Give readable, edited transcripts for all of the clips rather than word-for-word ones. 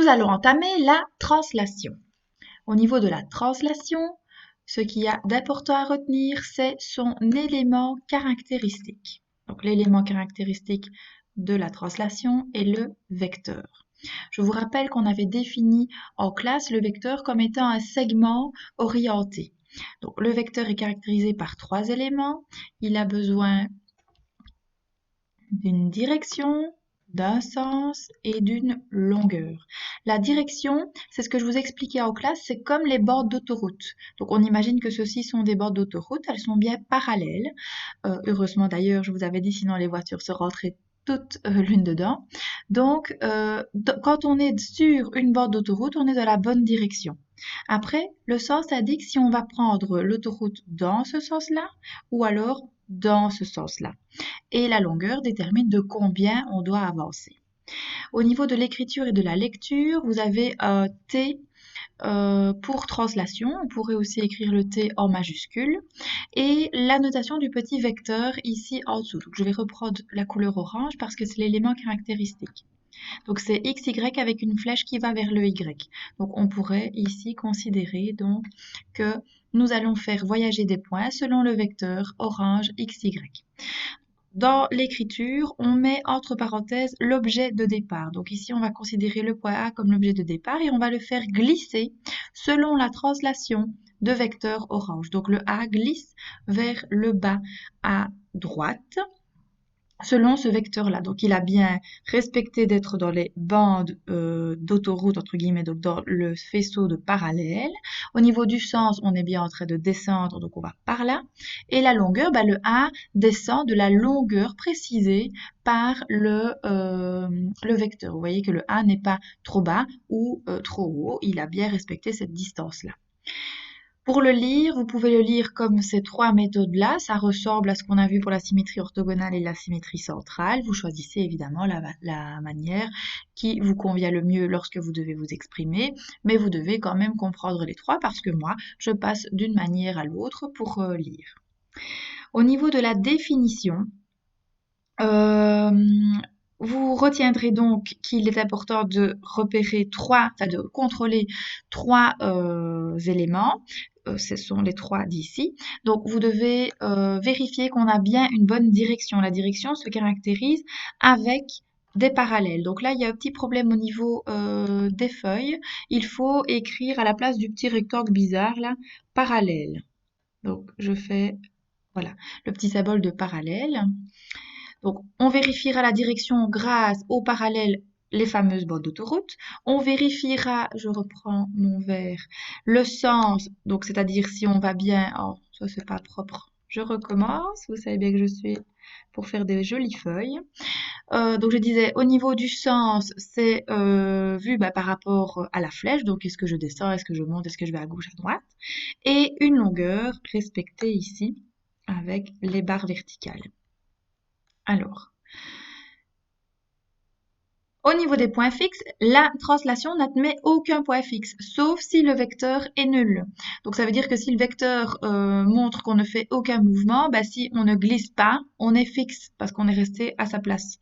Nous allons entamer la translation. Au niveau de la translation, ce qu'il y a d'important à retenir, c'est son élément caractéristique. Donc l'élément caractéristique de la translation est le vecteur. Je vous rappelle qu'on avait défini en classe le vecteur comme étant un segment orienté. Donc le vecteur est caractérisé par 3 éléments. Il a besoin d'une direction, d'un sens et d'une longueur. La direction, c'est ce que je vous expliquais en classe, c'est comme les bords d'autoroute. Donc on imagine que ceux-ci sont des bords d'autoroute, elles sont bien parallèles. Heureusement d'ailleurs, je vous avais dit, sinon les voitures se rentraient toutes l'une dedans. Donc quand on est sur une bord d'autoroute, on est dans la bonne direction. Après, le sens indique si on va prendre l'autoroute dans ce sens-là ou alors dans ce sens-là. Et la longueur détermine de combien on doit avancer. Au niveau de l'écriture et de la lecture, vous avez un T pour translation. On pourrait aussi écrire le T en majuscule. Et la notation du petit vecteur ici en dessous. Donc, je vais reprendre la couleur orange parce que c'est l'élément caractéristique. Donc c'est XY avec une flèche qui va vers le Y. Donc on pourrait ici considérer donc que nous allons faire voyager des points selon le vecteur orange XY. Dans l'écriture, on met entre parenthèses l'objet de départ. Donc ici, on va considérer le point A comme l'objet de départ et on va le faire glisser selon la translation de vecteur orange. Donc le A glisse vers le bas à droite selon ce vecteur-là. Donc il a bien respecté d'être dans les bandes d'autoroute, entre guillemets, donc dans le faisceau de parallèle. Au niveau du sens, on est bien en train de descendre, donc on va par là. Et la longueur, le A descend de la longueur précisée par le vecteur. Vous voyez que le A n'est pas trop bas ou trop haut, il a bien respecté cette distance-là. Pour le lire, vous pouvez le lire comme ces 3 méthodes-là. Ça ressemble à ce qu'on a vu pour la symétrie orthogonale et la symétrie centrale. Vous choisissez évidemment la manière qui vous convient le mieux lorsque vous devez vous exprimer, mais vous devez quand même comprendre les 3 parce que moi, je passe d'une manière à l'autre pour lire. Au niveau de la définition, vous retiendrez donc qu'il est important de repérer de contrôler 3 éléments. Ce sont les 3 d'ici. Donc, vous devez vérifier qu'on a bien une bonne direction. La direction se caractérise avec des parallèles. Donc là, il y a un petit problème au niveau des feuilles. Il faut écrire à la place du petit rectangle bizarre, là, parallèle. Donc, je fais, voilà, le petit symbole de parallèle. Donc, on vérifiera la direction grâce au parallèle, les fameuses bords d'autoroute. On vérifiera, je reprends mon verre, le sens, donc c'est-à-dire si on va bien, oh, ça c'est pas propre, je recommence, vous savez bien que je suis pour faire des jolies feuilles. Donc je disais, au niveau du sens, c'est vu par rapport à la flèche, donc est-ce que je descends, est-ce que je monte, est-ce que je vais à gauche, à droite, et une longueur respectée ici avec les barres verticales. Alors, au niveau des points fixes, la translation n'admet aucun point fixe, sauf si le vecteur est nul. Donc ça veut dire que si le vecteur montre qu'on ne fait aucun mouvement, si on ne glisse pas, on est fixe parce qu'on est resté à sa place.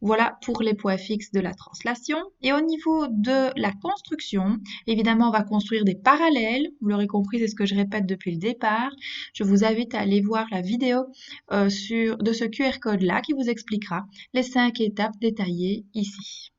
Voilà pour les points fixes de la translation. Et au niveau de la construction, évidemment, on va construire des parallèles. Vous l'aurez compris, c'est ce que je répète depuis le départ. Je vous invite à aller voir la vidéo de ce QR code-là qui vous expliquera les 5 étapes détaillées ici.